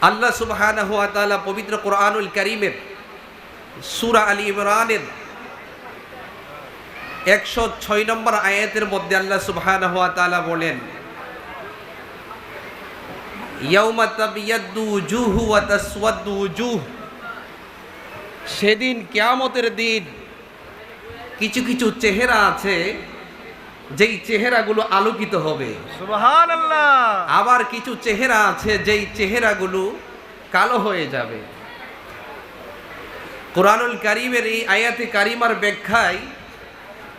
আল্লাহ সুবহানাহু ওয়া তাআলা পবিত্র কোরআনুল কারীমের সূরা আলী ইমরানের 106 নম্বর আয়াতের মধ্যে আল্লাহ সুবহানাহু ওয়া তাআলা বলেন, ইয়াউমা তাবিয়াদ্দু উজুহু ওয়া তাসওয়াদ্দু উজুহ, সেদিন কিয়ামতের দিন কিছু কিছু চেহারা আছে যেই চেহারাগুলো আলোকিত হবে, সুবহানাল্লাহ। আবার কিছু চেহারা আছে যেই চেহারাগুলো কালো হয়ে যাবে। কোরআনুল কারীমের এই আয়াতে কারিমার ব্যাখ্যায়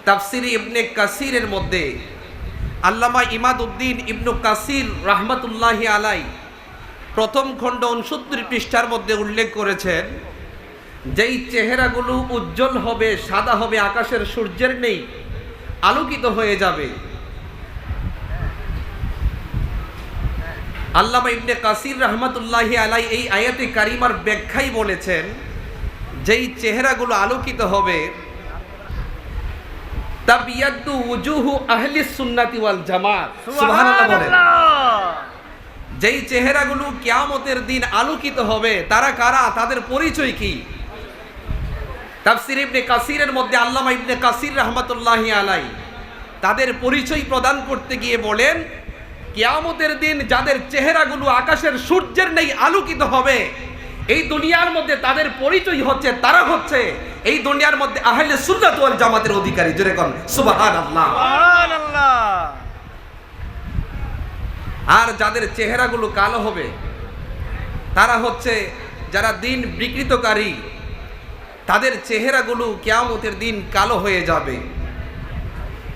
তাফসিরে ইবনে কাসিরের মধ্যে আল্লামা ইমাদউদ্দিন ইবনু কাসির রাহমাতুল্লাহি আলাই প্রথম খণ্ড 69 পৃষ্ঠার মধ্যে উল্লেখ করেছেন, যেই চেহারাগুলো উজ্জ্বল হবে, সাদা হবে, আকাশের সূর্যের নেই, আলোকিত হয়ে যাবে। আল্লামা ইবনে কাসির রাহমাতুল্লাহি আলাই এই আয়াতে কারিমার ব্যাখ্যায় বলেছেন, যেই চেহারাগুলো আলোকিত হবে, তাবিয়াদ্দু উজুহু আহলিস সুন্নাতি ওয়াল জামাত, সুবহানাল্লাহ বলেন। যেই চেহারাগুলো কিয়ামতের দিন আলোকিত হবে, তারা কারা, তাদের পরিচয় কি? তাফসির ইবনে কাসিরের মধ্যে আল্লামা ইবনে কাসির রাহমাতুল্লাহি আলাই তাদের পরিচয় প্রদান করতে গিয়ে বলেন, কিয়ামতের দিন যাদের চেহারাগুলো আকাশের সূর্যের নেই আলোকিত হবে, এই দুনিয়ার মধ্যে তাদের পরিচয় হচ্ছে, তারা হচ্ছে এই দুনিয়ার মধ্যে আহলে সুন্নাত ওয়াল জামাতের অধিকারী। জোরে কোন সুবহানাল্লাহ, সুবহানাল্লাহ। আর যাদের চেহারাগুলো কালো হবে, তারা হচ্ছে যারা দিন বিকৃতকারী, তাদের চেহারাগুলো কিয়ামতের দিন কালো হয়ে যাবে।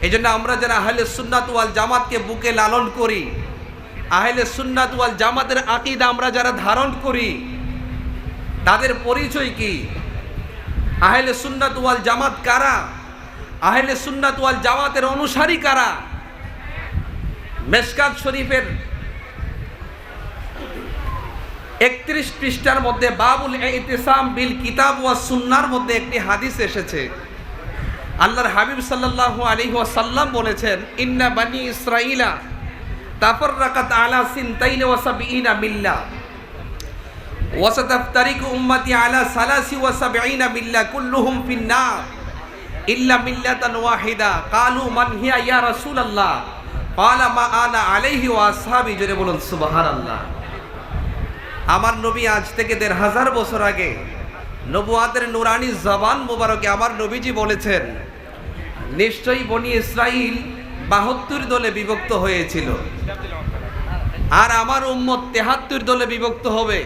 এই জন্য আমরা যারা আহলে সুন্নাত ওয়াল জামাতকে বুকে লালন করি, আহলে সুন্নাত ওয়াল জামাতের আকীদা আমরা যারা ধারণ করি, তাদের পরিচয় কি? আহলে সুন্নাত ওয়াল জামাত কারা? আহলে সুন্নাত ওয়াল জামাতের অনুসারী কারা? মেশকাত শরীফের 31 পৃষ্ঠার মধ্যে বাবুল ইতিসাম বিল কিতাব ওয়াস সুন্নাহর মধ্যে একটি হাদিস এসেছে। আল্লাহর হাবিব সাল্লাল্লাহু আলাইহি ওয়াসাল্লাম বলেছেন, ইন্না বানি ইসরাঈলা তাফাররাকাত আলা সিনতাইন ওয়া সাবঈনা মিল্লাহ ওয়া সাতাফতারিকু উম্মতি আলা সালাসি ওয়া সাবঈনা মিল্লাহ কুল্লুহুম ফিন-নার ইল্লা মিল্লাতান ওয়াহিদা। ক্বালু মান হিয়া ইয়া রাসূলুল্লাহ? ক্বালা মা আনা আলাইহি ওয়া আসহাবি। জোরে বলুন সুবহানাল্লাহ। আমার নবী আজ থেকে ১৫০০ বছর আগে নবুয়াতের নুরানি জবান মুবারকে আমার নবীজি বলেছেন, নিশ্চয়ই বনি ইসরাইল ৭২ দলে বিভক্ত হয়েছিল, আর আমার উম্মত ৭৩ দলে বিভক্ত হবে।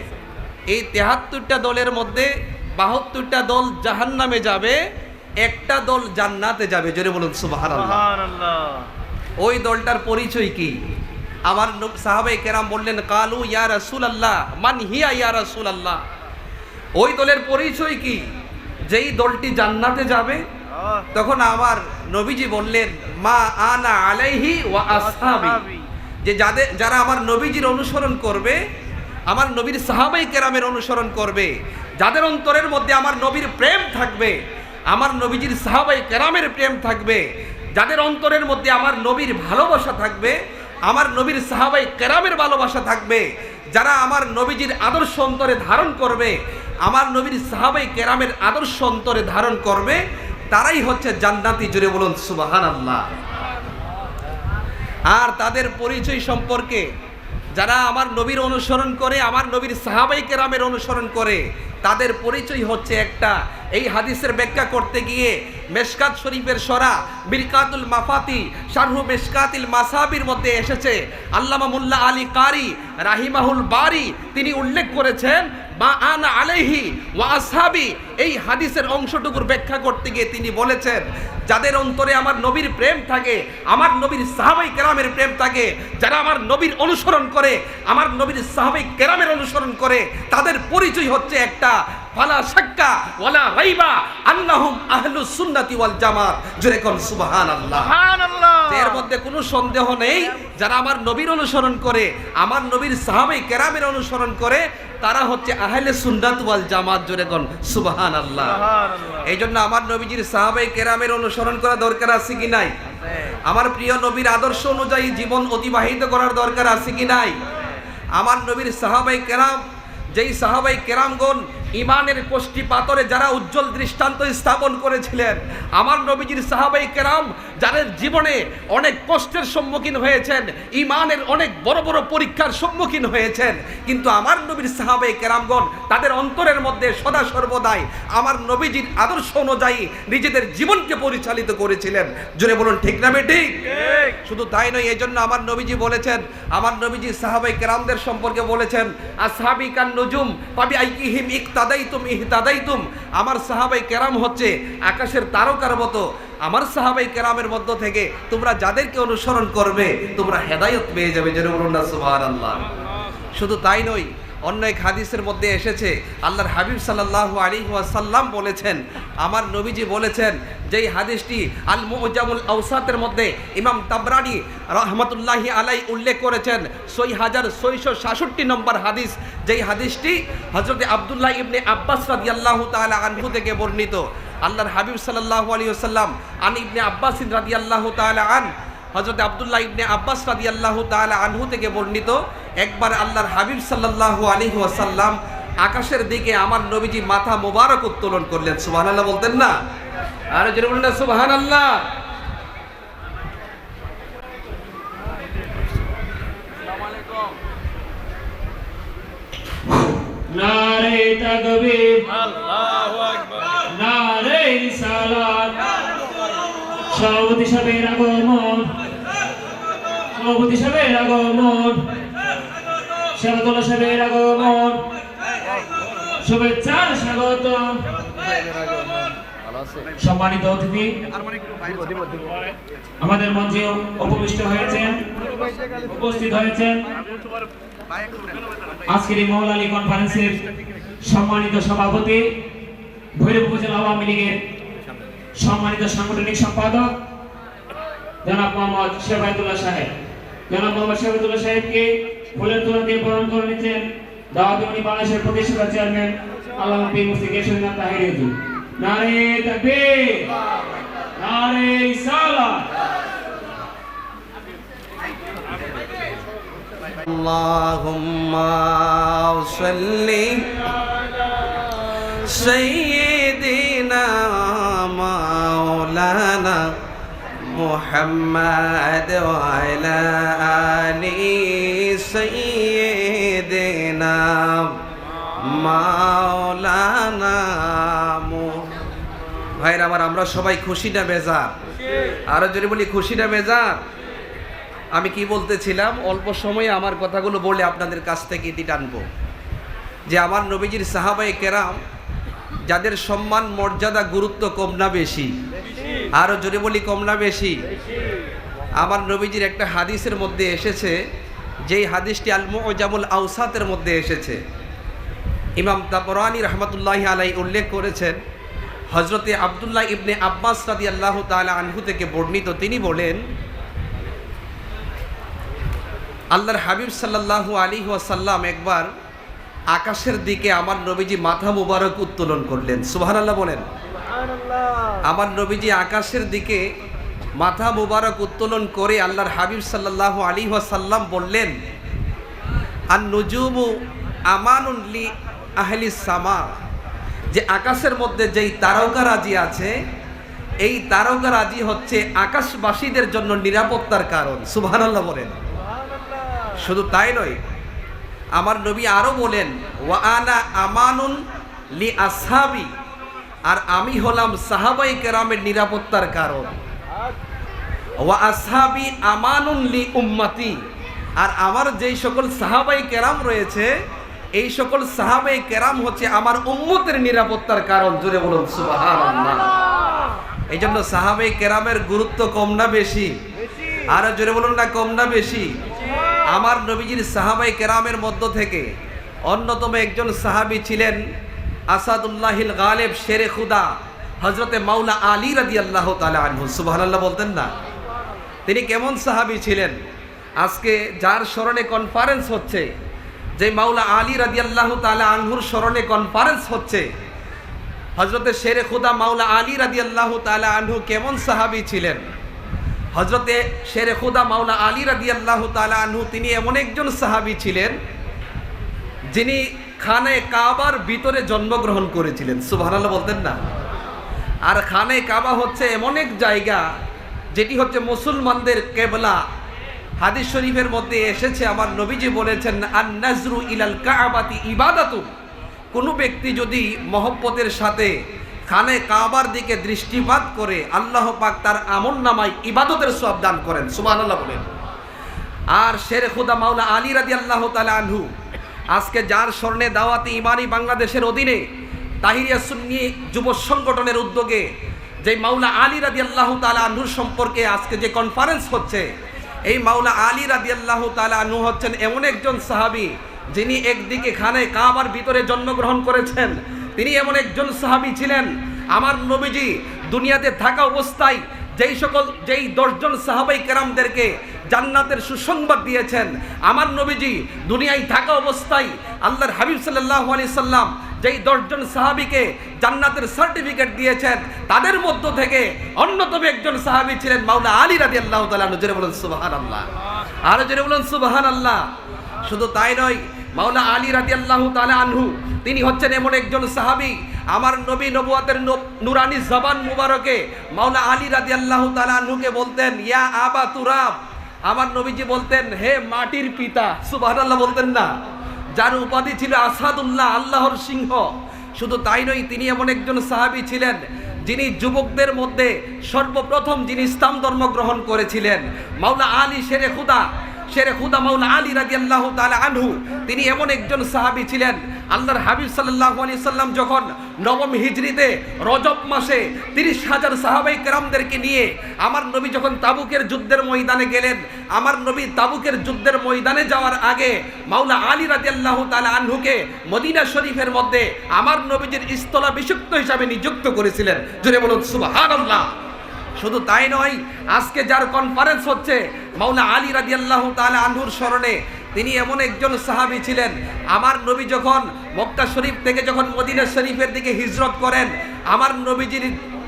এই ৭৩টা দলের মধ্যে ৭২টা দল জাহান্নামে যাবে, একটা দল জান্নাতে যাবে। জোরে বলুন সুবহানাল্লাহ। ওই দলটার পরিচয় কি? আমার সাহাবায়ে কেরাম বললেন, কালু ইয়া রাসূলুল্লাহ মান হিয়া ইয়া রাসূলুল্লাহ? ওই দলের পরিচয় কি? যেই দলটি জান্নাতে যাবে, তখন আমার নবীজি বললেন, মা আনা আলাইহি ওয়া আসহাবি, যে যারা আমার নবীজির অনুসরণ করবে, আমার নবীর সাহাবায়ে কেরামের অনুসরণ করবে, যাদের অন্তরের মধ্যে আমার নবীর প্রেম থাকবে, আমার নবীজির সাহাবায়ে কেরামের প্রেম থাকবে, যাদের অন্তরের মধ্যে আমার নবীর ভালোবাসা থাকবে, আমার নবীর সাহাবায়ে কেরামের ভালোবাসা থাকবে, যারা আমার নবীজির আদর্শ অন্তরে ধারণ করবে, আমার নবীর সাহাবায়ে কেরামের আদর্শ অন্তরে ধারণ করবে, তারাই হচ্ছে জান্নাতি। জোরে বলুন সুবহানাল্লাহ। আর তাদের পরিচয় সম্পর্কে, যারা আমার নবীর অনুসরণ করে, আমার নবীর সাহাবায়ে কেরামের অনুসরণ করে, তাদের পরিচয় হচ্ছে একটা। এই হাদিসের ব্যাখ্যা করতে গিয়ে মেশকাত শরীফের সরা মিরকাতুল মাফাতি শারহু মিশকাতিল মাসাবির মধ্যে এসেছে, আল্লামা মোল্লা আলী কারি রাহিমাহুল বারি তিনি উল্লেখ করেছেন, মা আনা আলাইহি ওয়া আসহাবি। এই হাদিসের অংশটুকুর ব্যাখ্যা করতে গিয়ে তিনি বলেছেন, যাদের অন্তরে আমার নবীর প্রেম থাকে, আমার নবীর সাহাবায়ে কেরামের প্রেম থাকে, যারা আমার নবীর অনুসরণ করে, আমার নবীর সাহাবায়ে কেরামের অনুসরণ করে, তাদের পরিচয় হচ্ছে একটা, ফালা শাক্কা ওয়ালা রাইবা আন্নাহুম আহলুস সুন্নাতি ওয়াল জামাত। জোরে কোন সুবহানাল্লাহ, সুবহানাল্লাহ। এর মধ্যে কোনো সন্দেহ নেই, যারা আমার নবীর অনুসরণ করে, আমার নবীর সাহাবায়ে কেরামের অনুসরণ করে, তারা হচ্ছে আহলে সুন্নাত ওয়াল জামাত। জোরে কোন সুবহানাল্লাহ। এই জন্য আমার নবীজির সাহাবায়ে কেরামের অনুসরণ করা দরকার আছে কি নাই? আমার প্রিয় নবীর আদর্শ অনুযায়ী জীবন অতিবাহিত করার দরকার আছে কি নাই? আমার নবীর সাহাবায়ে কেরাম যেই সাহাবাই কেরামগণ ইমানের কোষ্ঠী পাথরে যারা উজ্জ্বল দৃষ্টান্ত স্থাপন করেছিলেন, আমার নবীজির সাহাবাই কেরাম যাদের জীবনে অনেক কষ্টের সম্মুখীন হয়েছেন, ইমানের অনেক বড় বড় পরীক্ষার সম্মুখীন হয়েছেন, কিন্তু আমার নবীর সাহাবাই কেরামগণ তাদের অন্তরের মধ্যে সদা সর্বদাই আমার নবীজির আদর্শ অনুযায়ী নিজেদের জীবনকে পরিচালিত করেছিলেন। জোরে বলুন ঠিক না বেঠিক? শুধু তাই নয়, এই জন্য আমার নবীজি বলেছেন, আমার নবীজি সাহাবাই কেরামদের সম্পর্কে বলেছেন, আসহাবি কান নুজুম ফাবি আইহিম ইকতাদাইতুম ইহতাদাইতুম। আমার সাহাবাই কেরাম হচ্ছে আকাশের তারকার মতো, আমার সাহাবাই কেরামের মধ্য থেকে তোমরা যাদেরকে অনুসরণ করবে তোমরা হেদায়েত পেয়ে যাবে। যেন বলুন না সুবহানাল্লাহ। শুধু তাই নয়, অন্য এক হাদিসের মধ্যে এসেছে আল্লাহর হাবিব সাল্লাল্লাহু আলাইহি ওয়াসাল্লাম বলেছেন, আমার নবীজি বলেছেন, যেই হাদিসটি আল মুজামুল আওসাতের মধ্যে ইমাম তাবরানি রাহমাতুল্লাহি আলাই উল্লেখ করেছেন, 6666 নম্বর হাদিস, যেই হাদিসটি হযরত আব্দুল্লাহ ইবনে আব্বাস রাদিয়াল্লাহু তাআলা আনহু থেকে বর্ণিত। আল্লাহর হাবিব সাল্লাল্লাহু আলাইহি ওয়াসাল্লাম আন ইবনে আব্বাস রাদিয়াল্লাহু তাআলা আন, হযরত আব্দুল্লাহ ইবনে আব্বাস রাদিয়াল্লাহু তাআলা আনহু থেকে বর্ণিত, একবার আল্লাহর হাবিব সাল্লাল্লাহু আলাইহি ওয়াসাল্লাম আকাশের দিকে আমার নবীজি মাথা মোবারক উত্তোলন করলেন। সুবহানাল্লাহ বলতেন না? আর জোরে বলুন না সুবহানাল্লাহ। নারে তাকবীর, আল্লাহু আকবার। নারে রিসালাত। সভাপতি সাহেবের আগমন, সভাপতি সাহেবের আগমন, শাহদুল্লাহ সাহেবের আগমন, শুভেচ্ছার স্বাগত। সম্মানিত অতিথি আমাদের মঞ্চে উপবিষ্ট হয়েছেন, উপস্থিত হয়েছেন আজকের এই মওলা আলী কনফারেন্সের সম্মানিত সভাপতি, ভৈরব উপজেলা আওয়ামী লীগের সম্মানিত সাংগঠনিক সম্পাদক জনাব মোহাম্মদ শেফায়েতুল্লাহ সাহেব। জনাব মোহাম্মদ শেফায়েতুল্লাহ সাহেবকে ফুলের তোড়া দিয়ে বরণ করে নিচ্ছেন দাওয়াত ইউনি বাংলাদেশের প্রতিষ্ঠাতা চেয়ারম্যান আল্লামা পীর মুফতি কেশরীনাথ তাহের হুজুর। নারে তাকবীর, নারে রিসালাত। আল্লাহুম্মা সাল্লি সাইয়্যিদিনা মাওলানা মুহাম্মদ ওয়া আলা আলি সাইয়্যিদিনা মাওলানা। ভাইরা আমার, আমরা সবাই খুশি না বেজার? আরো যদি বলি খুশি না বেজার? আমি কি বলতেছিলাম, অল্প সময়ে আমার কথাগুলো বলে আপনাদের কাছ থেকে ইতি টানবো, যে আমার নবীজির সাহাবায়ে কেরাম যাদের সম্মান মর্যাদা গুরুত্ব কম না বেশি? আরো জোরে বলি কম না বেশি? আমার নবীজির একটা হাদিসের মধ্যে এসেছে, যেই হাদিসটি আল মুজামুল আওসাতের মধ্যে এসেছে, ইমাম তাবরানি রাহমাতুল্লাহি আলাইহি উল্লেখ করেছেন, হযরতে আব্দুল্লাহ ইবনে আব্বাস রাদিয়াল্লাহু তাআলা আনহু থেকে বর্ণিত। তিনি বলেন, আল্লাহর হাবিব সাল্লাল্লাহু আলাইহি ওয়াসাল্লাম একবার আকাশের দিকে আমার নবীজি মাথা মুবারক উত্তোলন করলেন। সুবহানাল্লাহ বলেন। আমার নবীজি আকাশের দিকে মাথা মুবারক উত্তোলন করে আল্লাহর হাবিব সাল্লাল্লাহু আলাইহি ওয়াসাল্লাম বললেন, আন নুজুমু আমানুন লি আহলিস সামা, যে আকাশের মধ্যে যেই তারকারাজি আছে, এই তারকারাজি হচ্ছে আকাশবাসীদের জন্য নিরাপত্তার কারণ। সুবহানাল্লাহ বলেন। শুধু তাই নয়, আমার নবী আরো বলেন, ওয়া আনা আমানুন লি আসহাবি, আর আমি হলাম সাহাবায়ে কেরামের নিরাপত্তার কারণ। ওয়া আসহাবি আমানুন লি উম্মতি, আর আমার যেই সকল সাহাবায়ে কেরাম রয়েছে, এই সকল সাহাবায়ে কেরাম হচ্ছে আমার উম্মতের নিরাপত্তার কারণ। জোরে বলুন সুবহানাল্লাহ। এই জন্য সাহাবায়ে কেরামের গুরুত্ব কম না বেশি? আর জোরে বলুন না কম না বেশি? আমার নবীজির সাহাবায়ে কেরামের মধ্য থেকে অন্যতম একজন সাহাবী ছিলেন আসাদুল্লাহিল গালিব, শেরে খুদা, হযরতে মাওলা আলী রাদিয়াল্লাহু তাআলা আনহু। সুবহানাল্লাহ বলতেন না? তিনি কেমন সাহাবী ছিলেন? আজকে যার স্মরণে কনফারেন্স হচ্ছে, যে মাওলা আলী রাদিয়াল্লাহু তাআলা আনহুর স্মরণে কনফারেন্স হচ্ছে, হযরতে শেরে খুদা মাওলা আলী রাদিয়াল্লাহু তাআলা আনহু কেমন সাহাবী ছিলেন? হযরতে শেরে খুদা মাওলা আলী রাদিয়াল্লাহু তাআলা আনহু তিনি এমন একজন সাহাবী ছিলেন, যিনি খানে কাবার ভিতরে জন্মগ্রহণ করেছিলেন। সুবহানাল্লাহ বলতেন না? আর খানে কাবা হচ্ছে এমন এক জায়গা যেটি হচ্ছে মুসলমানদের কেবলা। হাদিস শরীফের মধ্যে এসেছে, আমার নবীজি বলেছেন, আন নাজরু ইলাল কাবাতি ইবাদাতুন। কোনো ব্যক্তি যদি মহব্বতের সাথে খানে কাবার দিকে দৃষ্টিপাত করে, আল্লাহ পাক তার আমলনামায় ইবাদতের সওয়াব দান করেন। সুবহানাল্লাহ বলেন। আর শেরে খুদা মাওলা আলী রাদিয়াল্লাহু তাআলা আনহু, আজকে যার স্মরণে দাওয়াতে ইমানি বাংলাদেশের অধীনে তাহিরিয়া সুন্নি যুব সংগঠনের উদ্যোগে যে মাওলা আলী রাদিয়াল্লাহু তাআলা আনহুর সম্পর্কে আজকে যে কনফারেন্স হচ্ছে, এই মাওলা আলী রাদিয়াল্লাহু তাআলা আনহু হচ্ছেন এমন একজন সাহাবী যিনি একদিকে খানে কাবার ভিতরে জন্মগ্রহণ করেছেন। তিনি এমন একজন সাহাবী ছিলেন, আমার নবীজি দুনিয়াতে থাকা অবস্থায় যেই 10 জন সাহাবাই কেরামদেরকে জান্নাতের সুসংবাদ দিয়েছেন, আমার নবীজি দুনিয়ায় থাকা অবস্থায় আল্লাহর হাবিব সাল্লাল্লাহু আলাইহি সাল্লাম যেই 10 জন সাহাবীকে জান্নাতের সার্টিফিকেট দিয়েছেন, তাদের মধ্য থেকে অন্যতম একজন সাহাবী ছিলেন মাওলা আলী রাদিয়াল্লাহু তাআলা আনহু। জোরে বলুন সুবহানাল্লাহ, আর জোরে বলুন সুবহানাল্লাহ। শুধু তাই নয়, মাওলা আলী রাদিয়াল্লাহু তাআলা আনহু তিনি হচ্ছেন এমন একজন সাহাবী, আমার নবী নবুয়াতের নুরানি জবান মুবারকে মাওলা আলী রাদিয়াল্লাহু তাআলা আনহুকে বলতেন ইয়া আবা তুরাব। আমার নবীজি বলতেন হে মাটির পিতা। সুবহানাল্লাহ বলতেন না? যার উপাধি ছিল আসাদুল্লাহ, আল্লাহর সিংহ। শুধু তাই নয়, তিনি এমন একজন সাহাবী ছিলেন যিনি যুবকদের মধ্যে সর্বপ্রথম যিনি ইসলাম ধর্ম গ্রহণ করেছিলেন। মাওলা আলী শেরে খুদা মাওলা আলী রাদিয়াল্লাহু তাআলা আনহু তিনি এমন একজন সাহাবী ছিলেন, আল্লাহর হাবিব সাল্লাল্লাহু আলাইহি সাল্লাম যখন নবম হিজরিতে রজব মাসে 30,000 সাহাবাই কেরামদেরকে নিয়ে আমার নবী যখন তাবুকের যুদ্ধের ময়দানে গেলেন, আমার নবী তাবুকের যুদ্ধের ময়দানে যাওয়ার আগে মাওলা আলী রাদিয়াল্লাহু তাআলা আনহুকে মদিনা শরীফের মধ্যে আমার নবীজির স্থলাভিষিক্ত হিসাবে নিযুক্ত করেছিলেন। জোরে বলুন সুবহানাল্লাহ। শুধু তাই নয়, আজকে যার কনফারেন্স হচ্ছে মাওলা আলী রাদিয়াল্লাহু তাআলা আনহুর স্মরণে, তিনি এমন একজন সাহাবী ছিলেন, আমার নবী যখন মক্কা শরীফ থেকে যখন মদিনা শরীফের দিকে হিজরত করেন, আমার নবীজির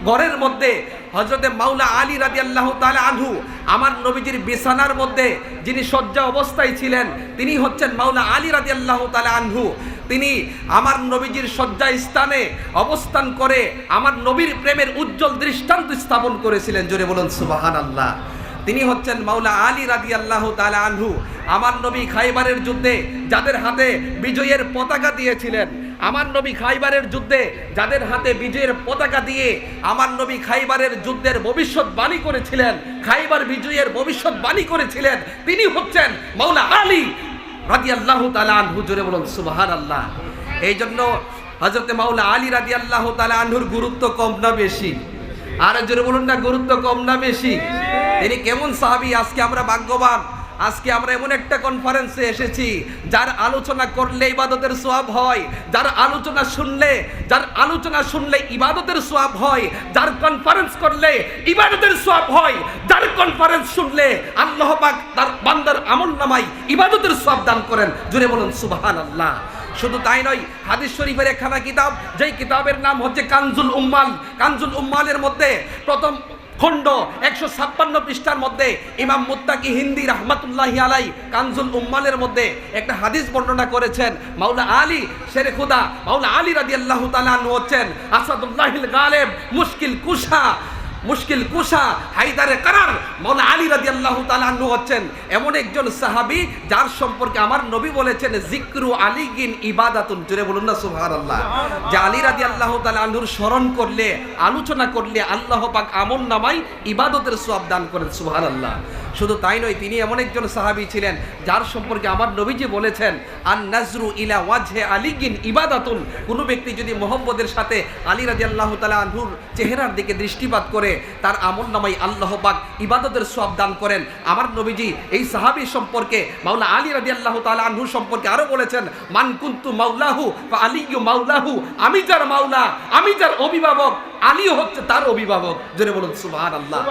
ঘরের মধ্যে হযরতে মাওলা আলী রাদিয়াল্লাহু তাআলা আনহু আমার নবীজির বিছানার মধ্যে যিনি শয্যা অবস্থায় ছিলেন, তিনি হচ্ছেন মাওলা আলী রাদিয়াল্লাহু তাআলা আনহু। তিনি আমার নবীজির শয্যা স্থানে অবস্থান করে আমার নবীর প্রেমের উজ্জ্বল দৃষ্টান্ত স্থাপন করেছিলেন। জোরে বলুন সুবহানাল্লাহ। তিনি হচ্ছেন মাওলা আলী রাদিয়াল্লাহু তাআলা আনহু। আমার নবী খাইবারের যুদ্ধে যাদের হাতে বিজয়ের পতাকা দিয়েছিলেন, আমার নবী খাইবারের যুদ্ধে যাদের হাতে বিজয়ের পতাকা দিয়ে আমার নবী খাইবারের যুদ্ধের ভবিষ্যৎবাণী করেছিলেন, খাইবার বিজয়ের ভবিষ্যৎবাণী করেছিলেন, তিনি হচ্ছেন মাওলা আলী রাদিয়াল্লাহু তাআলা আনহু। জোরে বলুন সুবহানাল্লাহ। এই জন্য হযরতে মাওলা আলী রাদিয়াল্লাহু তাআলা আনহুর গুরুত্ব কম না বেশি? আর জোরে বলুন না, গুরুত্ব কম না বেশি? তিনি কেমন সাহাবী! আজকে আমরা ভাগ্যবান, আজকে আমরা এমন একটা কনফারেন্সে এসেছি যার আলোচনা করলে ইবাদতের সওয়াব হয়, যার আলোচনা শুনলে ইবাদতের সওয়াব হয়, যার কনফারেন্স করলে ইবাদতের সওয়াব হয়, যার কনফারেন্স শুনলে আল্লাহ পাক তার বান্দার আমলনামায় ইবাদতের সওয়াব দান করেন। জোরে বলুন সুবহানাল্লাহ। শুধু তাই নয়, হাদিস শরীফের একখানা কিতাব, যেই কিতাবের নাম হচ্ছে কানজুল উম্মাল। কানজুল উম্মালের মধ্যে প্রথম খণ্ড 156 পৃষ্ঠার মধ্যে ইমাম মুত্তাকি হিন্দি রাহমাতুল্লাহি আলাই কানজুল উম্মালের মধ্যে একটা হাদিস বর্ণনা করেছেন। মাওলা আলী শেরে খুদা মাওলা আলী রাদিয়াল্লাহু তাআলা আনহু হচ্ছেন আসাদুল্লাহিল গালেব, মুশকিল কুশা হায়দারে কারার। মাওলা আলী রাদিয়াল্লাহু তাআলা আনহু হচ্ছেন এমন একজন সাহাবী যার সম্পর্কে আমার নবী বলেছেন যিকরু আলীগিন ইবাদাতুন। জোরে বলুন না সুবহানাল্লাহ। যে আলী রাদিয়াল্লাহু তাআলা আনহুর স্মরণ করলে, আলোচনা করলে আল্লাহ পাক আমলনামায় ইবাদতের সওয়াব দান করেন। সুবহানাল্লাহ। শুধু তাই নয়, তিনি এমন একজন সাহাবী ছিলেন যার সম্পর্কে আমার নবীজি বলেছেন আন নাজরু ইলা ওয়াজহে আলীগিন ইবাদাতুন। কোনো ব্যক্তি যদি মুহাম্মদের সাথে আলী রাদিয়াল্লাহু তাআলা আনহুর চেহারার দিকে দৃষ্টিপাত করে, তার আমলনামায় আল্লাহ পাক ইবাদতের সওয়াব দান করেন। আমার নবীজি এই সাহাবী সম্পর্কে মাওলা আলী রাদিয়াল্লাহু তাআলা আনহু সম্পর্কে আরো বলেছেন মান কুনতু মাওলাহু ফা আলিয়্যু মাওলাহু। আমি যার মাওলা, আমি যার অভিভাবক, আলীও হচ্ছে তার অভিভাবক। জোরে বলুন সুবহানাল্লাহ।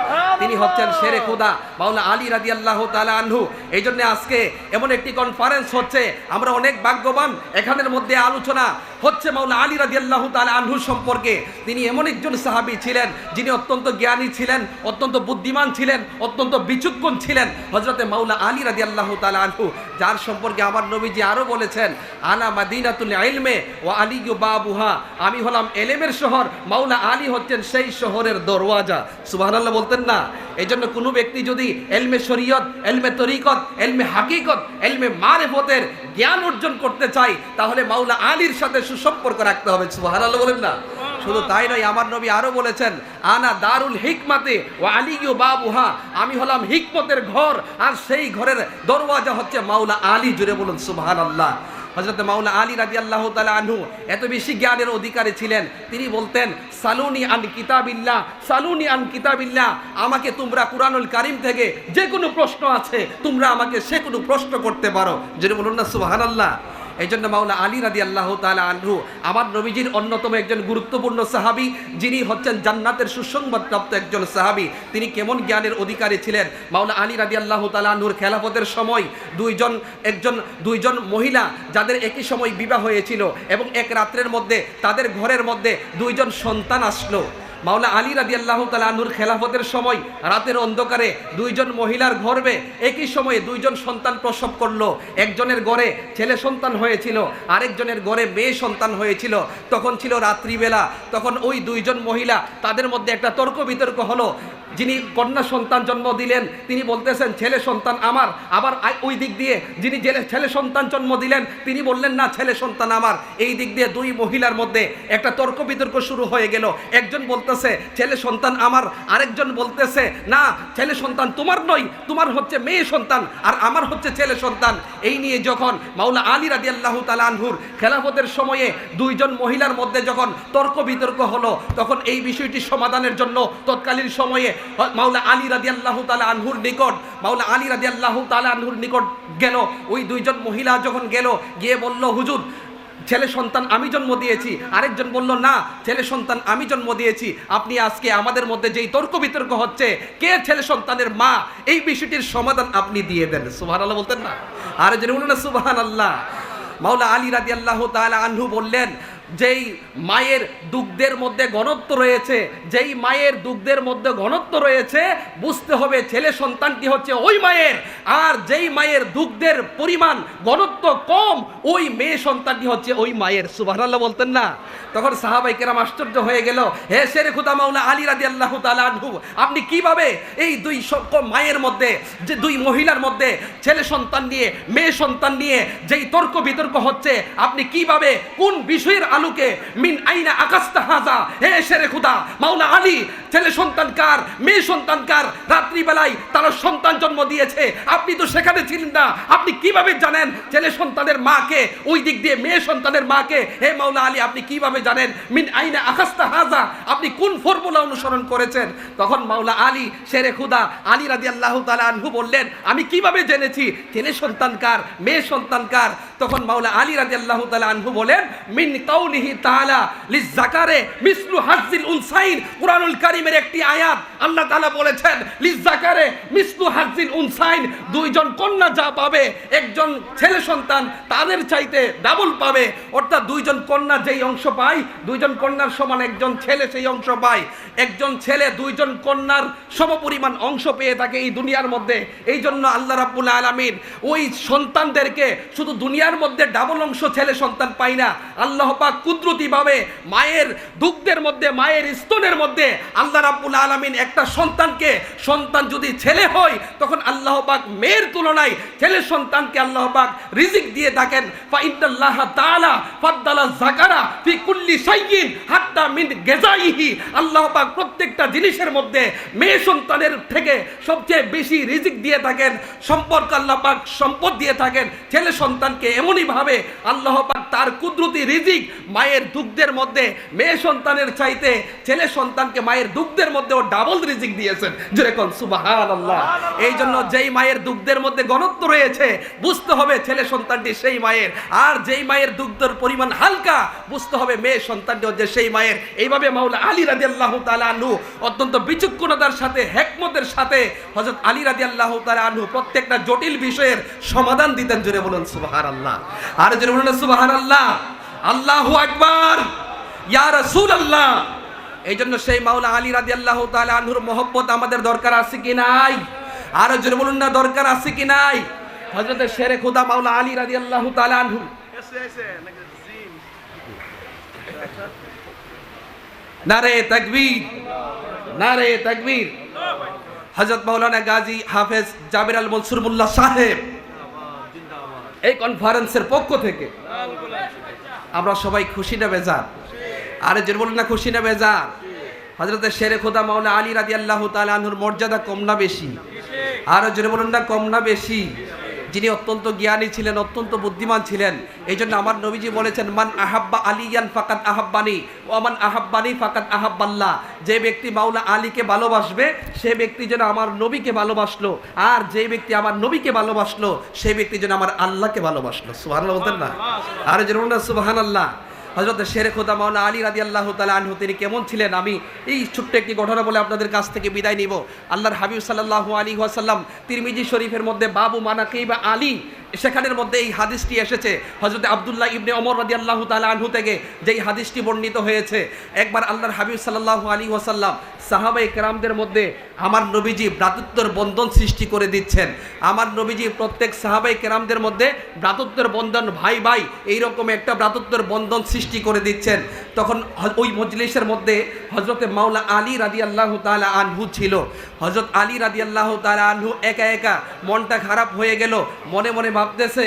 তিনি হচ্ছেন শেরে খোদা মাওলানা আলী রাদিয়াল্লাহু তাআলা আনহু। এই জন্য আজকে এমন একটি কনফারেন্স হচ্ছে, আমরা অনেক ভাগ্যবান। এখানের মধ্যে আলোচনা হচ্ছে মাওলানা আলী রাদিয়াল্লাহু তাআলা আনহু সম্পর্কে। তিনি এমন একজন সাহাবী ছিলেন যিনি অত্যন্ত জ্ঞানী ছিলেন, অত্যন্ত বুদ্ধিমান ছিলেন, অত্যন্ত বিচক্ষণ ছিলেন, হযরতে মাওলানা আলী রাদিয়াল্লাহু তাআলা আনহু, যার সম্পর্কে আমার নবীজি আরো বলেছেন, আনা মাদিনাতুল ইলমে ওয়া আলিয়্যু বাবুহা, আমি হলাম এলেমের শহর, মাওলানা আলী হচ্ছেন সেই শহরের দরওয়াজা। সুবহানাল্লাহ বলতেন না? এই জন্য কোনো ব্যক্তি যদি এলমে শরীয়ত, এলমে তরিকত, এলমে হাকিকত, এলমে মারিফতের জ্ঞান অর্জন করতে চাই, তাহলে মাওলানা আলীর সাথে সুসম্পর্ক রাখতে হবে। সুবহানাল্লাহ বলেন না? শুধু তাই নয়, আমার নবী আরো বলেছেন, আনা দারুল হিকমাতে ওয়া আলিয়্যু বাবুহা, আমি হলাম হিকমতের ঘর, আর সেই ঘরের দরওয়াজা হচ্ছে মাওলানা আলী। জুড়ে বলুন সুবহানাল্লাহ। হযরত মাওলানা আলী রাদিয়াল্লাহু তাআলা আনহু এত বেশি জ্ঞানের অধিকারী ছিলেন, তিনি বলতেন, সালুনি আন কিতাবিল্লাহ, সালুনি আন কিতাবিল্লাহ, আমাকে তোমরা কুরআনুল কারীম থেকে যে কোনো প্রশ্ন আছে তোমরা আমাকে সে কোনো প্রশ্ন করতে পারো। যদি বলুন না সুবহানাল্লাহ। এই জন্য মাওলানা আলী রাদিয়াল্লাহু তাআলা আনহু আমার নবীজির অন্যতম একজন গুরুত্বপূর্ণ সাহাবী, যিনি হচ্ছেন জান্নাতের সুসংবাদপ্রাপ্ত একজন সাহাবী। তিনি কেমন জ্ঞানের অধিকারী ছিলেন? মাওলানা আলী রাদিয়াল্লাহু তাআলা আনহুর খেলাফতের সময় দুইজন মহিলা যাদের একই সময় বিবাহ হয়েছিল এবং এক রাত্রের মধ্যে তাদের ঘরের মধ্যে দুইজন সন্তান আসলো। মাওলানা আলী রাদিয়াল্লাহু তাআলা আনহুর খেলাফতের সময় রাতের অন্ধকারে দুইজন মহিলার গর্ভে একই সময়ে দুইজন সন্তান প্রসব করলো। একজনের গড়ে ছেলে সন্তান হয়েছিল, আরেকজনের গড়ে মেয়ে সন্তান হয়েছিল। তখন ছিল রাত্রিবেলা। তখন ওই দুইজন মহিলা, তাদের মধ্যে একটা তর্ক বিতর্ক হলো। যিনি কন্যা সন্তান জন্ম দিলেন তিনি বলতেছেন ছেলে সন্তান আমার, আবার ওই দিক দিয়ে যিনি ছেলে সন্তান জন্ম দিলেন তিনি বললেন না ছেলে সন্তান আমার। এই দিক দিয়ে দুই মহিলার মধ্যে একটা তর্ক বিতর্ক শুরু হয়ে গেল। একজন বলতেছে ছেলে সন্তান আমার, আরেকজন বলতেছে না ছেলে সন্তান তোমার নয়, তোমার হচ্ছে মেয়ে সন্তান আর আমার হচ্ছে ছেলে সন্তান। এই নিয়ে যখন মাওলানা আলী রাদিয়াল্লাহু তাআলা আনহুর খেলাফতের সময়ে দুইজন মহিলার মধ্যে যখন তর্ক বিতর্ক হলো, তখন এই বিষয়টি সমাধানের জন্য তৎকালীন সময়ে মাওলানা আলী রাদিয়াল্লাহু তাআলা আনহুর নিকট গেল। ওই দুইজন মহিলা যখন গেল, গিয়ে বলল, হুজুর ছেলে সন্তান আমি জন্ম দিয়েছি। আরেকজন বলল না ছেলে সন্তান আমি জন্ম দিয়েছি। আপনি আজকে আমাদের মধ্যে যেই তর্ক বিতর্ক হচ্ছে কে ছেলে সন্তানের মা, এই বিষয়টির সমাধান আপনি দিয়ে দেন। সুবহানাল্লাহ বলতেন না? আর যদি বলুন না সুবহানাল্লাহ। মাওলানা আলী রাদিয়াল্লাহু তাআলা আনহু বললেন, যেই মায়ের দুগ্ধের মধ্যে ঘনত্ব রয়েছে, যেই মায়ের দুগ্ধের মধ্যে ঘনত্ব রয়েছে, বুঝতে হবে ছেলে সন্তানটি হচ্ছে ওই মায়ের, আর যেই মায়ের দুগ্ধের পরিমাণ ঘনত্ব কম ওই মেয়ে সন্তানটি হচ্ছে ওই মায়ের। সুবহানাল্লাহ বলতেন না? তখন সাহাবায়ে কেরাম আশ্চর্য হয়ে গেল, হে শেরে খুদা মাওলানা আলী রাদিয়াল্লাহু তাআলা আনহু, আপনি কিভাবে এই দুই মায়ের মধ্যে, যে দুই মহিলার মধ্যে ছেলে সন্তান নিয়ে মেয়ে সন্তান নিয়ে যেই তর্ক বিতর্ক হচ্ছে, আপনি কিভাবে কোন বিষয়ের আলোকে মিন আইনা আকাশতা হাজা, হে শেরে খুদা মাওলানা আলী, ছেলে সন্তান কার, মেয়ে সন্তান কার? রাত্রি বেলায় তারা সন্তান জন্ম দিয়েছে, আপনি তো সেখানে ছিলেন না, আপনি কিভাবে জানেন ছেলে সন্তানের মাকে, ওই দিক দিয়ে মেয়ে সন্তানের মাকে? হে মাওলানা আলী, আপনি কিভাবে জানেন? মিন আইনা আকাশতা হাজা, আপনি কোন ফর্মুলা অনুসরণ করেছেন? তখন মাওলানা আলী শেরে খুদা আলী রাদিয়াল্লাহু তাআলা আনহু বললেন, আমি কিভাবে জেনেছি ছেলে সন্তান কার, মেয়ে সন্তান কার? তখন মাওলানা আলী রাদিয়াল্লাহু তাআলা আনহু বলেন, মিন কাউলিহি তাআলা লিযাকারে মিসলু হাজ্জিল উনসাইন, কুরআনুল কারীমের একটি আয়াত আল্লাহ তাআলা বলেছেন লিযাকারে মিসলু হাজ্জিল উনসাইন, দুইজন কন্যা যা পাবে একজন ছেলে সন্তান তাদের চাইতে ডাবল পাবে। অর্থাৎ দুইজন কন্যা যেই অংশ পায়, দুইজন কন্যার সমান একজন ছেলে সেই অংশ পায়। একজন ছেলে দুইজন কন্যার সমপরিমাণ অংশ পেয়ে থাকে এই দুনিয়ার মধ্যে। এই জন্য আল্লাহ রাব্বুল আলামিন ওই সন্তানদেরকে শুধু দুনিয়ার মধ্যে ডাবল অংশ ছেলে সন্তান পায় না, আল্লাহ পাক কুদরতিভাবে মায়ের দুগ্ধের মধ্যে, মায়ের স্তনের মধ্যে আল্লাহ রাব্বুল আলামিন একটা সন্তানকে, সন্তান যদি ছেলে হয় তখন আল্লাহ পাক মেয়ের তুলনায় ছেলে সন্তানকে আল্লাহ পাক রিজিক দিয়ে থাকেন। ফা ইন্নাল্লাহ তাআলা ফাদ্দালা যাকারা ফি কুল্লি শাইইন হাত্তা মিন গাযাইহি, আল্লাহ পাক প্রত্যেকটা জিনিসের মধ্যে মেয়ে সন্তানের থেকে সবচেয়ে বেশি রিজিক দিয়ে থাকেন, সম্পর্ক আল্লাহ পাক সম্পদ দিয়ে থাকেন। ছেলে সন্তানকে এমনই ভাবে আল্লাহ পাক তার কুদরতি রিজিক মায়ের দুগ্ধের মধ্যে মেয়ে সন্তানের চাইতে ছেলে সন্তানকে মায়ের দুগ্ধের মধ্যে ও ডাবল রিজিক দিয়েছেন, জোরে কোন সুবহানাল্লাহ। এই জন্য যেই মায়ের দুগ্ধের মধ্যে ঘনত্ব রয়েছে বুঝতে হবে ছেলে সন্তানটি সেই মায়ের, আর যেই মায়ের দুগ্ধের পরিমাণ হালকা বুঝতে হবে মেয়ে সন্তানটি হচ্ছে সেই মায়ের। এইভাবে মাওলা আলী রাদিয়াল্লাহু তাআলা আনহু অত্যন্ত বিচক্ষণতার সাথে হিকমতের সাথে হযরত আলী রাদিয়াল্লাহু তাআলা আনহু প্রত্যেকটা জটিল বিষয়ের সমাধান দিতেন, জোরে বলুন সুবহানাল্লাহ। আর জোরে বলুন সুবহানাল্লাহ, আল্লাহু আকবার, ইয়া রাসূলুল্লাহ। এই জন্য সেই মাওলা আলী রাদিয়াল্লাহু তাআলা আনহুর মহব্বত আমাদের দরকার আছে কি নাই? আর জোরে বলুন না, দরকার আছে কি নাই? হযরত শেরে খোদা মাওলা আলী রাদিয়াল্লাহু তাআলা আনহু নারে তাকবীর, নারে তাকবীর। হযরত মাওলানা গাজী হাফেজ জাবির আল মনসুর মোল্লা সাহেব এই কনফারেন্সের পক্ষ থেকে আমরা সবাই খুশি না বেজার? আরে জোরে বলুন না, খুশি না বেজার? হযরত শেরে খোদা মাওলা আলী রাদিয়াল্লাহু তাআলা আনহুর মর্যাদা কম না বেশি? আর জোরে বলুন না, কম না বেশি? যিনি অত্যন্ত জ্ঞানী ছিলেন, অত্যন্ত বুদ্ধিমান ছিলেন। এই জন্য আমার নবীজি বলেছেন, মান আহাব্বা আলিয়ান ফাকাদ আহাব্বানি ওয়া মান আহাব্বানি ফাকাদ আহাব্বাল্লাহ। যে ব্যক্তি মাওলা আলীকে ভালোবাসবে সে ব্যক্তি যেন আমার নবীকে ভালোবাসলো, আর যে ব্যক্তি আমার নবীকে ভালোবাসলো সে ব্যক্তি যেন আমার আল্লাহকে ভালোবাসলো। সুবহানাল্লাহ বলতেন না? আরে জোরে বলুন না সুবহানাল্লাহ। হযরত শেরে খোদা মাওলানা আলী রাদিয়াল্লাহু তাআলা আনহু তিনি কেমন ছিলেন আমি এই ছোট্ট একটি ঘটনা বলে আপনাদের কাছ থেকে বিদায় নিব। আল্লাহর হাবিব সাল্লাল্লাহু আলাইহি ওয়াসাল্লাম তিরমিজি শরীফের মধ্যে বাবু মানাকিব আলী, সেখানের মধ্যে এই হাদিসটি এসেছে হযরত আব্দুল্লাহ ইবনে ওমর রাদিয়াল্লাহু তাআলা আনহু থেকে যেই হাদিসটি বর্ণিত হয়েছে। একবার আল্লাহর হাবিব সাল্লাল্লাহু আলাইহি ওয়াসাল্লাম সাহাবায়ে কেরামদের মধ্যে আমার নবীজি ভ্রাতৃত্বের বন্ধন সৃষ্টি করে দিচ্ছেন। আমার নবীজি প্রত্যেক সাহাবায়ে কেরামদের মধ্যে ভ্রাতৃত্বের বন্ধন, ভাই ভাই এইরকম একটা ভ্রাতৃত্বের বন্ধন সৃষ্টি করে দিচ্ছেন। তখন ওই মজলিসের মধ্যে হযরতে মাওলা আলী রাদিয়াল্লাহু তাআলা আনহু ছিল। হযরত আলী রাদিয়াল্লাহু তাআলা আনহু একা একা মনটা খারাপ হয়ে গেল, মনে মনে ভাবতেছে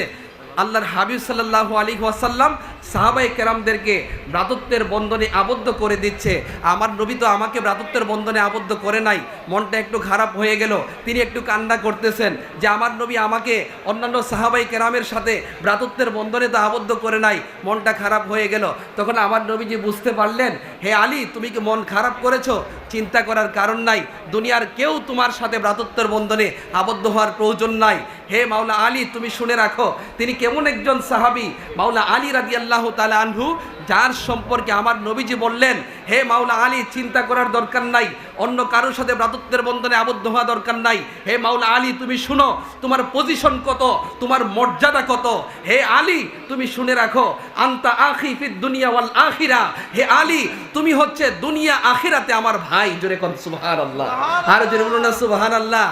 আল্লাহর হাবিব সাল্লাল্লাহু আলাইহি ওয়াসাল্লাম সাহাবায়ে কেরামদেরকে ভ্রাতৃত্বের বন্ধনে আবদ্ধ করে দিচ্ছে, আমার নবী তো আমাকে ভ্রাতৃত্বের বন্ধনে আবদ্ধ করে নাই। মনটা একটু খারাপ হয়ে গেল, তিনি একটু কান্না করতেছেন যে আমার নবী আমাকে অন্যান্য সাহাবায়ে কেরামের সাথে ভ্রাতৃত্বের বন্ধনে তো আবদ্ধ করে নাই, মনটা খারাপ হয়ে গেল। তখন আমার নবীজি বুঝতে পারলেন, হে আলী তুমি কি মন খারাপ করেছো? চিন্তা করার কারণ নাই, দুনিয়ার কেউ তোমার সাথে ভ্রাতৃত্বের বন্ধনে আবদ্ধ হওয়ার প্রয়োজন নাই। হে মাওলা আলী তুমি শুনে রাখো তিনি কেমন একজন সাহাবী, মাওলা আলী রাদিয়াল্লাহু তাআলা আনহু, যার সম্পর্কে আমার নবীজি বললেন, হে মাওলা আলী চিন্তা করার দরকার নাই, অন্য কারোর সাথে ভ্রাতৃত্বের বন্ধনে আবদ্ধ হওয়া দরকার নাই। হে মাওলা আলী তুমি শুনো, তোমার পজিশন কত, তোমার মর্যাদা কত। হে আলী তুমি শুনে রাখো, আনতা আখি ফিদ দুনিয়া ওয়াল আখিরা। হে আলী তুমি হচ্ছে দুনিয়া আখিরাতে আমার ভাই। জোরে কোন সুবহানাল্লাহ, আর জোরে বলুন না সুবহানাল্লাহ।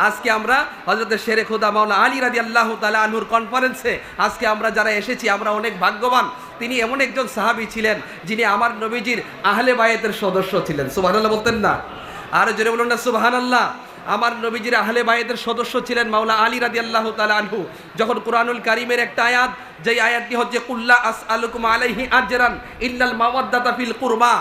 আজকে আমরা হযরত শেরে খোদা মাওলানা আলী রাদিয়াল্লাহু তাআলা আনহুর কনফারেন্সে আজকে আমরা যারা এসেছি আমরা অনেক ভাগ্যবান। তিনি এমন একজন সাহাবী ছিলেন যিনি আমার নবীজির আহলে বায়াতের সদস্য ছিলেন। সুবহানাল্লাহ বলতেন না? আর জোরে বলুন না সুবহানাল্লাহ। আমার নবীজির আহলে বায়াতের সদস্য ছিলেন মাওলা আলী রাদিয়াল্লাহু তাআলা আনহু। যখন কুরআনুল কারীমের একটা আয়াত, যেই আয়াতটি হচ্ছে কুল্লা আসআলুকুম আলাইহি আজরান ইল্লাল মাওয়াদ্দাতা ফিল কুরবা,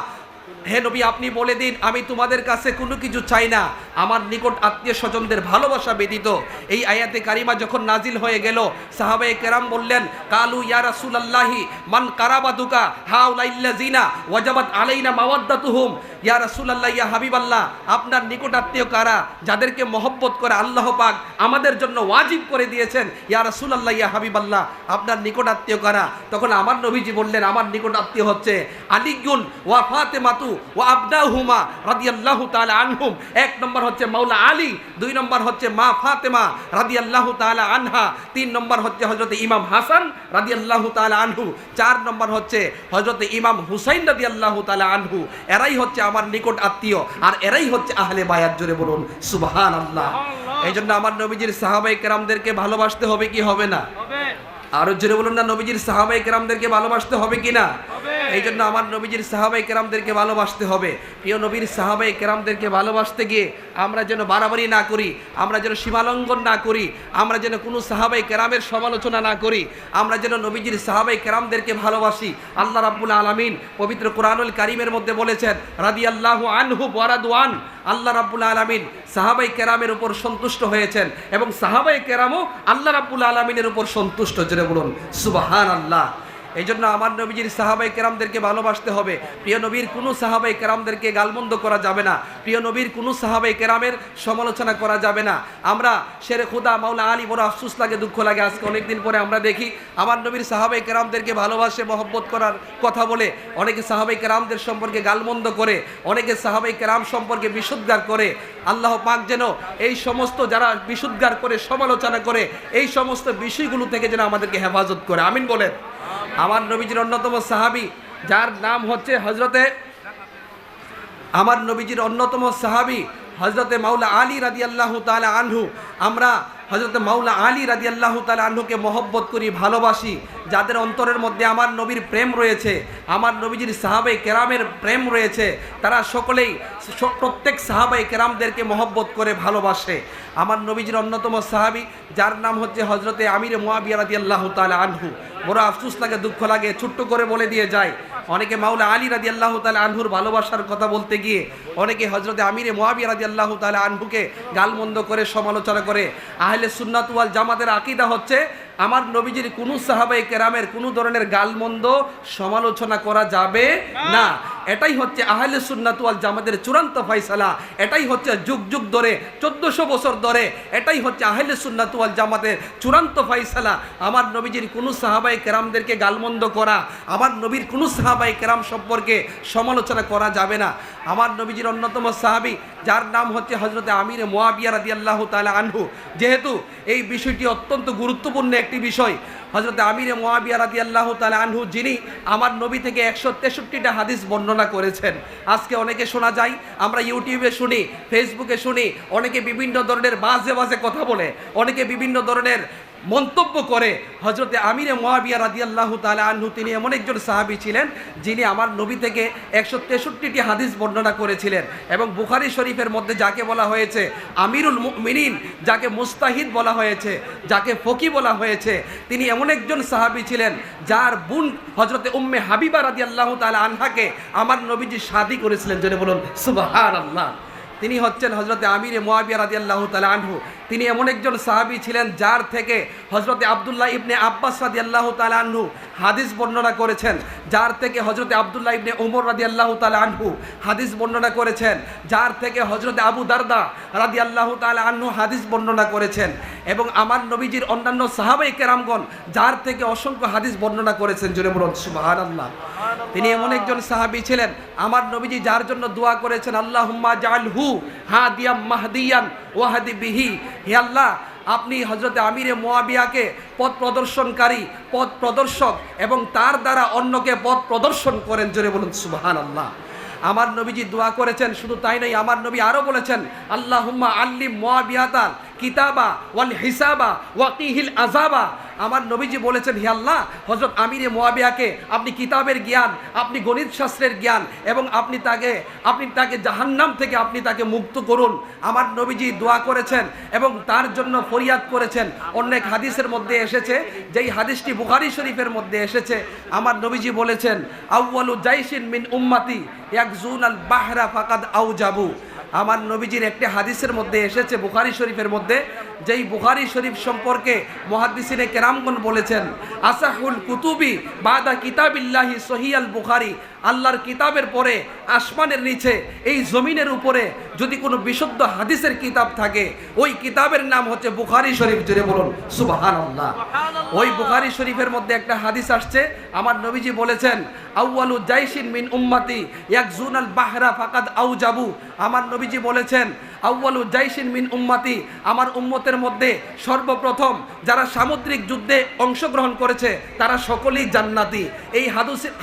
হে নবী আপনি বলে দিন আমি তোমাদের কাছে কোনো কিছু চাই না আমার নিকট আত্মীয় স্বজনদের ভালোবাসা ব্যতীত। এই আয়াতে কারিমা যখন নাজিল হয়ে গেল সাহাবায়ে কেরাম বললেন, কালু ইয়া রাসূলুল্লাহি মান কারাবাতুকা হাউলাইল্লাযিনা ওয়াজাবাত আলাইনা মাওয়াদ্দাতুহুম। ইয়া রাসূলুল্লাহ, ইয়া হাবিবাল্লাহ, আপনার নিকট আত্মীয় কারা যাদেরকে মহব্বত করে আল্লাহ পাক আমাদের জন্য ওয়াজিব করে দিয়েছেন। ইয়া রাসূলুল্লাহ, ইয়া হাবিবাল্লাহ, আপনার নিকট আত্মীয় কারা? তখন আমার নবীজি বললেন আমার নিকট আত্মীয় হচ্ছে আলীগুন ওয়া ফাতেমাতু ওয়া আবনাহুমা রাদিয়াল্লাহু তাআলা আনহুম। এক নম্বর হচ্ছে মাওলা আলী, দুই নম্বর হচ্ছে মা ফাতেমা রাদিয়াল্লাহু তাআলা আনহা, তিন নম্বর হচ্ছে হযরত ইমাম হাসান রাদিয়াল্লাহু তাআলা আনহু, চার নম্বর হচ্ছে হযরত ইমাম হুসাইন রাদিয়াল্লাহু তাআলা আনহু। এরাই হচ্ছে আমার নিকট আত্মীয়, আর এরাই হচ্ছে আহলে বায়াত। জোরে বলুন সুবহানাল্লাহ। এই জন্য আমার নবীজির সাহাবায়ে কেরামদেরকে ভালোবাসতে হবে কি হবে না? আরো জোরে বলুন না, নবীজির সাহাবায়ে কেরামদেরকে ভালোবাসতে হবে কি না? এই জন্য আমার নবীজির সাহাবায়ে কেরামদেরকে ভালোবাসতে হবে। প্রিয় নবীর সাহাবায়ে কেরামদেরকে ভালোবাসতে গিয়ে আমরা যেন বাড়াবাড়ি না করি, আমরা যেন সীমালঙ্ঘন না করি, আমরা যেন কোনো সাহাবায়ে কেরামের সমালোচনা না করি, আমরা যেন নবীজির সাহাবায়ে কেরামদেরকে ভালোবাসি। আল্লাহ রাব্বুল আলামিন পবিত্র কোরআনুল কারীমের মধ্যে বলেছেন, রাদিয়াল্লাহু আনহু ওয়া রাদওয়ান। আল্লাহ রাব্বুল আলামিন সাহাবায়ে কেরামের উপর সন্তুষ্ট হয়েছেন এবং সাহাবায়ে কেরামও আল্লাহ রাব্বুল আলামিনের উপর সন্তুষ্ট। জোরে বলুন সুবহানাল্লাহ। এই জন্য আমার নবীজির সাহাবাই কেরামদেরকে ভালোবাসতে হবে। প্রিয় নবীর কোনো সাহাবাই কেরামদেরকে গালমন্দ করা যাবে না, প্রিয় নবীর কোনো সাহাবাই কেরামের সমালোচনা করা যাবে না। আমরা শেরে খুদা মাওলা আলী বড় আফসোস লাগে, দুঃখ লাগে, আজকে অনেকদিন পরে আমরা দেখি আমার নবীর সাহাবাই কেরামদেরকে ভালোবাসে, মহব্বত করার কথা বলে অনেকে সাহাবাই কেরামদের সম্পর্কে গালমন্দ করে, অনেকে সাহাবাই কেরাম সম্পর্কে বিশুদ্ধার করে। আল্লাহ পাক যেন এই সমস্ত যারা বিশুদ্ধার করে, সমালোচনা করে, এই সমস্ত বিষয়গুলো থেকে যেন আমাদেরকে হেফাজত করে, আমিন বলেন। আমার নবীজির অন্যতম সাহাবী যার নাম হচ্ছে আমার নবীজির অন্যতম সাহাবী হযরতে মাওলা আলী রাদিয়াল্লাহু তাআলা আনহু। আমরা হযরতে মাওলা আলী রাদিয়াল্লাহু তাআলা আনহুকে মহব্বত করি, ভালোবাসি। যাদের অন্তরের মধ্যে আমার নবীর প্রেম রয়েছে, আমার নবীজির সাহাবায়ে কেরামের প্রেম রয়েছে, তারা সকলেই প্রত্যেক সাহাবায়ে কেরামদেরকে মহব্বত করে, ভালোবাসে। আমার নবীজির অন্যতম সাহাবী যার নাম হচ্ছে হযরতে আমির মুয়াবিয়া রাদিয়াল্লাহু তাআলা আনহু। বড় আফসোস লাগে, দুঃখ লাগে, ছোট্ট করে বলে দিয়ে যায়। অনেকে মাওলা আলী রাদিয়াল্লাহু তাআলা আনহুর ভালোবাসার কথা বলতে গিয়ে অনেকে হযরতে আমিরে মুয়াবিয়া রাদিয়াল্লাহু তাআলা আনহুকে গালমন্দ করে, সমালোচনা করে। আহলে সুন্নাত ওয়াল জামাতের আকীদা হচ্ছে আমার নবীজির কোনো সাহাবায়ে কেরামের কোনো ধরনের গালমন্দ সমালোচনা করা যাবে না। এটাই হচ্ছে আহলে সুন্নাত ওয়াল জামাতের চূড়ান্ত ফয়সালা। এটাই হচ্ছে যুগ যুগ ধরে, 1400 বছর ধরে এটাই হচ্ছে আহলে সুন্নাত ওয়াল জামাতের চূড়ান্ত ফয়সালা। আমার নবীজির কোনো সাহাবায়ে কেরামদেরকে গালমন্দ করা, আমার নবীর কোনো সাহাবায়ে কেরাম সম্পর্কে সমালোচনা করা যাবে না। আমার নবীজির অন্যতম সাহাবী যার নাম হচ্ছে হযরতে আমিরে মুয়াবিয়া রাদিয়াল্লাহু তাআলা আনহু। যেহেতু এই বিষয়টি অত্যন্ত গুরুত্বপূর্ণ একটি বিষয়, হযরতে আমিরে মুয়াবিয়া রাদিয়াল্লাহু তাআলা আনহু যিনি আমার নবী থেকে 163টা হাদিস বর্ণনা করেছেন। আজকে অনেকে শোনা যায়, আমরা ইউটিউবে শুনি, ফেসবুকে শুনি, অনেকে বিভিন্ন ধরনের বাজে বাজে কথা বলে, অনেকে বিভিন্ন ধরনের মন্তব্য করে। হযরতে আমিরে মুয়াবিয়া রাদিয়াল্লাহু তাআলা আনহু তিনি এমন একজন সাহাবী ছিলেন যিনি আমার নবী থেকে 163টি হাদিস বর্ণনা করেছিলেন। এবং বুখারী শরীফের মধ্যে যাকে বলা হয়েছে আমিরুল মুমিনিন, যাকে মুস্তাহিদ বলা হয়েছে, যাকে ফকি বলা হয়েছে, তিনি এমন একজন সাহাবী ছিলেন যার বোন হযরতে উম্মে হাবিবা রাদিয়াল্লাহু তাআলা আনহাকে আমার নবীজি শাদী করেছিলেন। জেনে বলুন সুবহানাল্লাহ। তিনি হচ্ছেন হযরতে আমিরে মুয়াবিয়া রাদিয়াল্লাহু তাআলা আনহু। তিনি এমন একজন সাহাবী ছিলেন যার থেকে হযরতে আব্দুল্লাহ ইবনে আব্বাস রাদিয়াল্লাহু তাআলা আনহু হাদিস বর্ণনা করেছেন, যার থেকে হযরতে আব্দুল্লাহ ইবনে ওমর রাদিয়াল্লাহু তাআলা আনহু হাদিস বর্ণনা করেছেন, যার থেকে হযরতে আবু দারদা রাদিয়াল্লাহু তাআলা আনহু হাদিস বর্ণনা করেছেন। এবং আমার নবীজির অন্যান্য সাহাবায়ে কেরামগণ যার থেকে অসংখ্য হাদিস বর্ণনা করেছেন। জোরে বলুন সুবহানাল্লাহ। তিনি এমন একজন সাহাবী ছিলেন আমার নবীজি যার জন্য দোয়া করেছেন, আল্লাহুম্মা জাআলহু হাদিয়াম মাহদিয়ান ওয়াহদি বিহি। হে আল্লাহ, আপনি হযরতে আমিরে মুয়াবিয়াকে পথ প্রদর্শনকারী, পথ প্রদর্শক এবং তার দ্বারা অন্যকে পথ প্রদর্শন করেন। জোরে বলুন সুবহানাল্লাহ। আমার নবীজি দোয়া করেছেন, শুধু তাই নয়, আমার নবী আরও বলেছেন, আল্লাহুম্মা আল্লিম মুয়াবিয়াতাল কিতাবা ওয়াল হিসাবা ওয়াকিহিল আযাবা। আমার নবীজি বলেছেন, হে আল্লাহ, হযরত আমিরে মুয়াবিয়াকে আপনি কিতাবের জ্ঞান, আপনি গণিত শাস্ত্রের জ্ঞান এবং আপনি তাকে জাহান্নাম থেকে আপনি তাকে মুক্ত করুন। আমার নবীজি দোয়া করেছেন এবং তার জন্য ফরিয়াদ করেছেন। অনেক হাদিসের মধ্যে এসেছে, যেই হাদিসটি বুখারী শরীফের মধ্যে এসেছে, আমার নবীজি বলেছেন, আউয়ালু জাইশিন মিন উম্মতি ইয়াকজুনাল বাহরা ফাকাদ আউজাবু। আমার নবীজির একটি হাদিসের মধ্যে এসেছে বুখারী শরীফের মধ্যে, যেই বুখারী শরীফ সম্পর্কে মুহাদ্দিসিনে কেরামগণ বলেছেন, আসাহুল কুতুবি বাদা কিতাবিল্লাহি সহিয়াল বুখারী। আল্লাহর কিতাবের পরে আসমানের নিচে এই জমিনের উপরে যদি কোনো বিশুদ্ধ হাদিসের কিতাব থাকে, ওই কিতাবের নাম হচ্ছে বুখারী শরীফ। জোরে বলুন সুবহানাল্লাহ। ওই বুখারী শরীফের মধ্যে একটা হাদিস আসছে, আমার নবীজি বলেছেন, আউয়ালু জাইশিন মিন উম্মতি ইয়াকজুনাল বাহরা ফাকাদ আউজাবু। আমার নবীজি বলেছেন, আউয়ালু জাইশিন মিন উম্মতি, আমার উম্মতের মধ্যে সর্বপ্রথম যারা সামুদ্রিক যুদ্ধে অংশগ্রহণ করেছে তারা সকলেই জান্নাতি। এই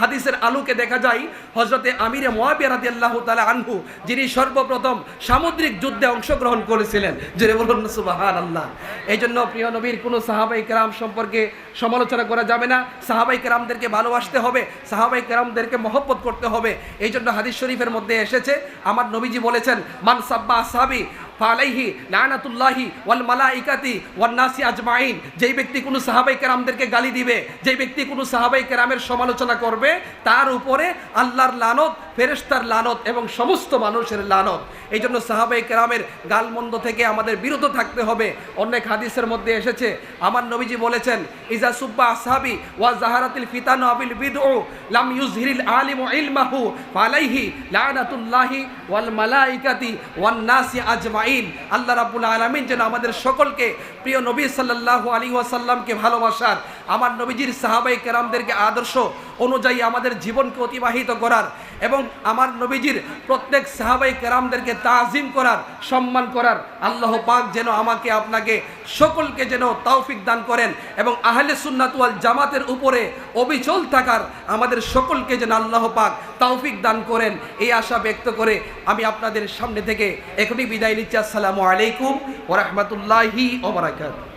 হাদিসের আলোকে দেখা যায় হযরতে আমিরে মুয়াবিয়া রাদিয়াল্লাহু তাআলা আনহু যিনি সর্বপ্রথম সামুদ্রিক যুদ্ধে অংশগ্রহণ করেছিলেন। জোরে বলুন সুবহানাল্লাহ। এই জন্য প্রিয় নবীর কোনো সাহাবায়ে কেরাম সম্পর্কে সমালোচনা করা যাবে না। সাহাবায়ে কেরামদেরকে ভালোবাসতে হবে, সাহাবায়ে কেরামদেরকে মহব্বত করতে হবে। এই জন্য হাদিস শরীফের মধ্যে এসেছে, আমার নবীজি বলেছেন, মান সাব্বা আসহাবি ফালাইহি লানাতুল্লাহি ওয়াল মালাইকাতি ওয়ান নাসি আজমাইন। যেই ব্যক্তি কোনো সাহাবায়ে কেরামদেরকে গালি দিবে, যেই ব্যক্তি কোনো সাহাবায়ে কেরামের সমালোচনা করবে, তার উপরে আল্লাহর লানত, ফেরেশতার লানত এবং সমস্ত মানুষের লানত। এই জন্য সাহাবায়ে কেরামের গালমন্দ থেকে আমাদের বিরত থাকতে হবে। অনেক হাদিসের মধ্যে এসেছে, আমার নবীজি বলেছেন, ইজা সুব্বা আসহাবি ওয়া জাহারাতিল ফিতানু আবিল বিদউ লাম ইউজহিরিল আলিমু ইলমাহু ফালাইহি লানাতুল্লাহি ওয়াল মালাইকাতি ওয়ান নাসি আজমাইন। আল্লাহ রাব্বুল আলামিন যেন আমাদের সকলকে প্রিয় নবী সাল্লাল্লাহু আলাইহি ওয়াসাল্লামকে ভালোবাসার, আমার নবীজির সাহাবায়ে কেরামদেরকে আদর্শ অনুযায়ী আমাদের জীবনকে অতিবাহিত করার এবং আমার নবীজির প্রত্যেক সাহাবায়ে কেরামদেরকে তাজিম করার, সম্মান করার আল্লাহ পাক যেন আমাকে আপনাকে সকলকে যেন তৌফিক দান করেন এবং আহলে সুন্নাত ওয়াল জামাতের উপরে অবিচল থাকার আমাদের সকলকে যেন আল্লাহ পাক তৌফিক দান করেন, এই আশা ব্যক্ত করে আমি আপনাদের সামনে থেকে এখনই বিদায় নিচ্ছি। আসসালামু আলাইকুম ওয়া রাহমাতুল্লাহি ওয়া বারাকাতুহু।